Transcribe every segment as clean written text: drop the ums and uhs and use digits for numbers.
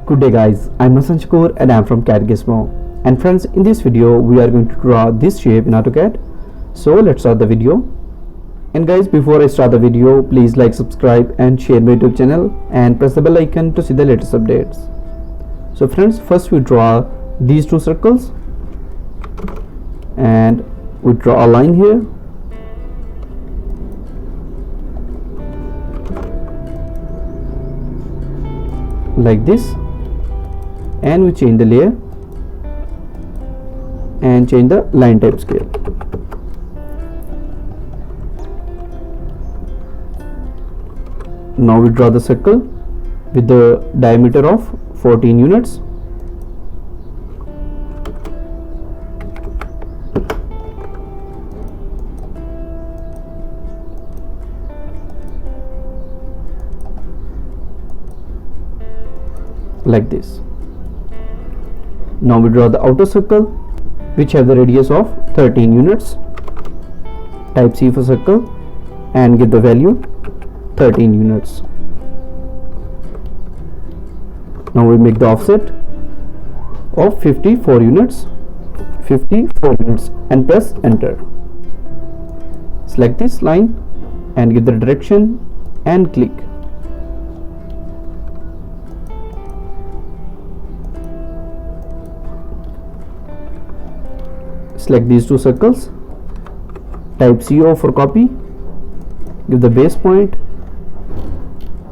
Good day guys, I'm Hasan Shakur and I'm from CAD Gizmo. And friends, in this video we are going to draw this shape in AutoCAD. So let's start the video. And guys, before I start the video, please like, subscribe and share my YouTube channel and press the bell icon to see the latest updates. So friends, first we draw these two circles and we draw a line here. Like this, and we change the layer and change the line type scale. Now we draw the circle with the diameter of 14 units. Like this. Now we draw the outer circle which have the radius of 13 units. Type C for circle and give the value 13 units. Now we make the offset of 54 units and press enter. Select this line and give the direction and click. Select these two circles, type CO for copy, give the base point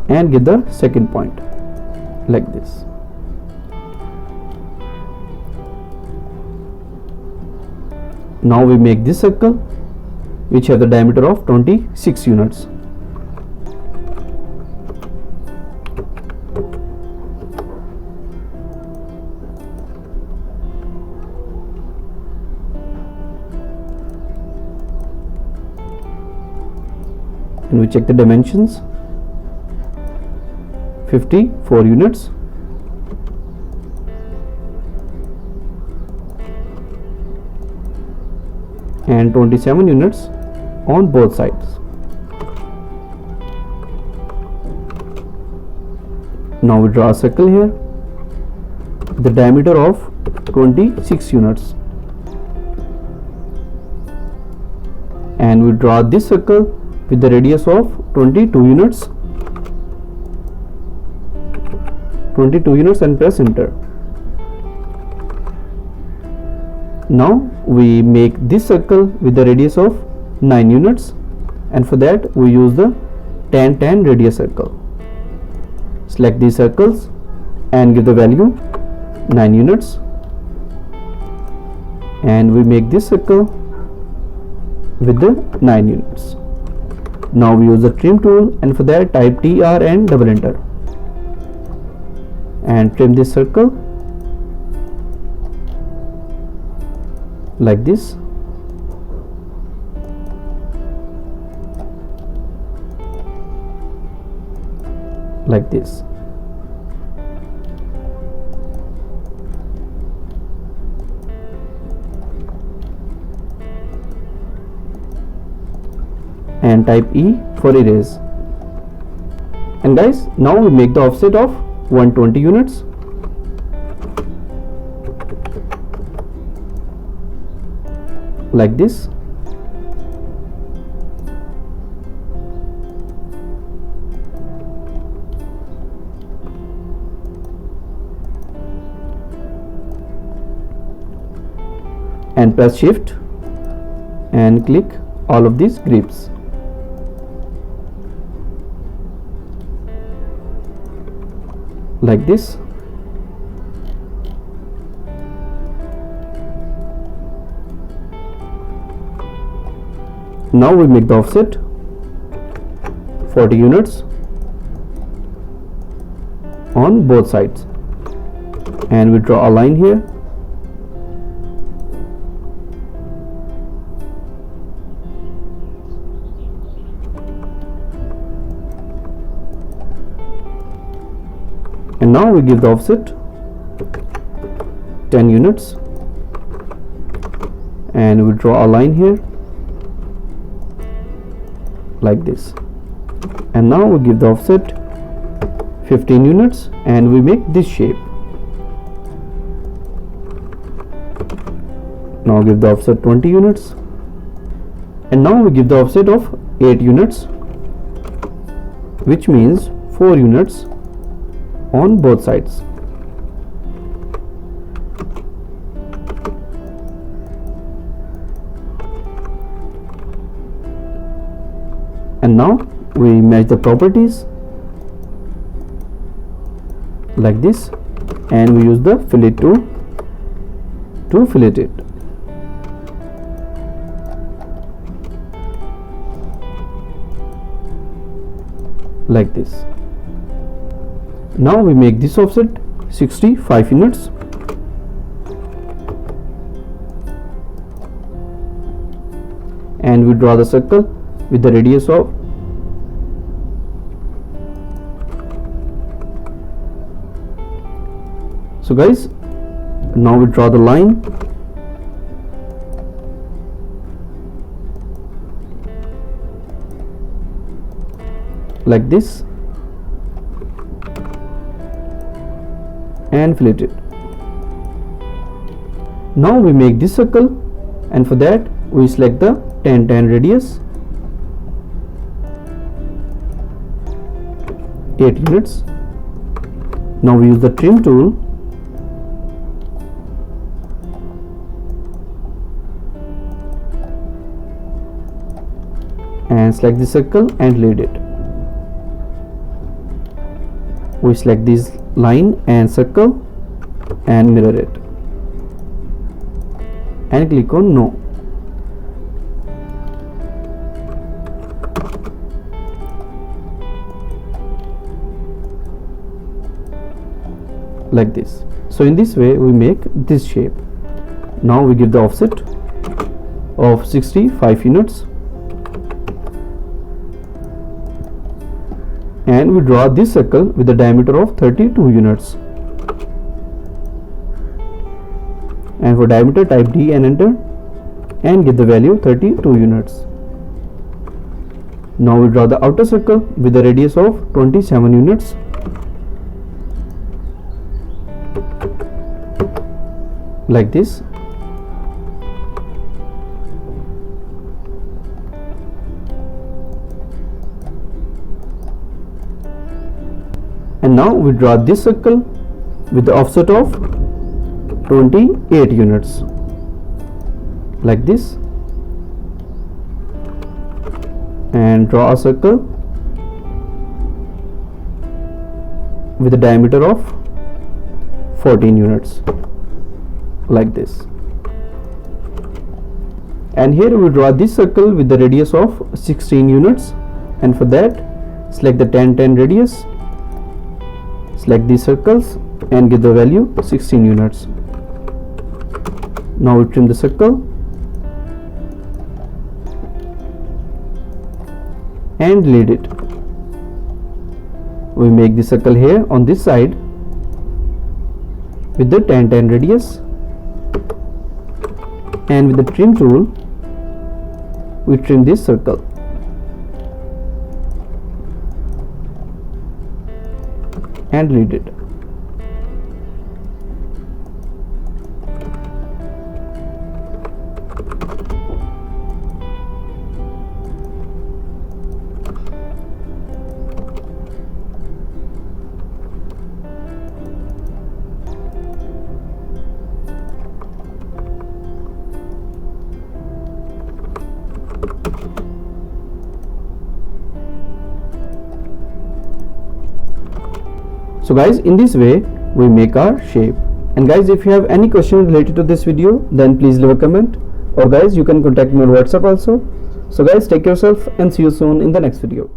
and give the second point like this. Now we make this circle which have the diameter of 26 units. And we check the dimensions, 54 units. And 27 units on both sides. Now we draw a circle here with the diameter of 26 units. And we draw this circle with the radius of 22 units and press enter. Now we make this circle with the radius of 9 units, and for that we use the tan radius circle. Select these circles and give the value 9 units, and we make this circle with the 9 units. Now we use the trim tool, and for that type TR and double enter and trim this circle like this. Like this. And type E for erase. And guys, now we make the offset of 120 units. Like this. And press shift and click all of these grips. Like this. Now we make the offset 40 units on both sides, and we draw a line here. And now we give the offset 10 units, and we draw a line here like this. And now we give the offset 15 units and we make this shape. Now give the offset 20 units, and now we give the offset of 8 units, which means 4 units on both sides. And now we match the properties like this, and we use the fillet tool to fillet it. Like this. Now we make this offset 65 units, and we draw the circle with the radius of so guys, now we draw the line like this and fillet it. Now we make this circle, and for that we select the 10-10 radius, 8 units. Now we use the trim tool and select the circle and lead it. We select this line and circle and mirror it and click on no. Like this. So in this way we make this shape. Now we give the offset of 65 units, and we draw this circle with a diameter of 32 units, and for diameter type D and enter and get the value 32 units. Now we draw the outer circle with a radius of 27 units, like this. And now we draw this circle with the offset of 28 units, like this, and draw a circle with a diameter of 14 units, like this. And here we draw this circle with the radius of 16 units, and for that select the 10-10 radius, select these circles and give the value 16 units. Now we trim the circle and lead it. We make the circle here on this side with the 10-10 radius, and with the trim tool we trim this circle. And lead it. So guys, in this way we make our shape. And guys, if you have any question related to this video, then please leave a comment, or guys you can contact me on WhatsApp also. So guys, take care of yourself and see you soon in the next video.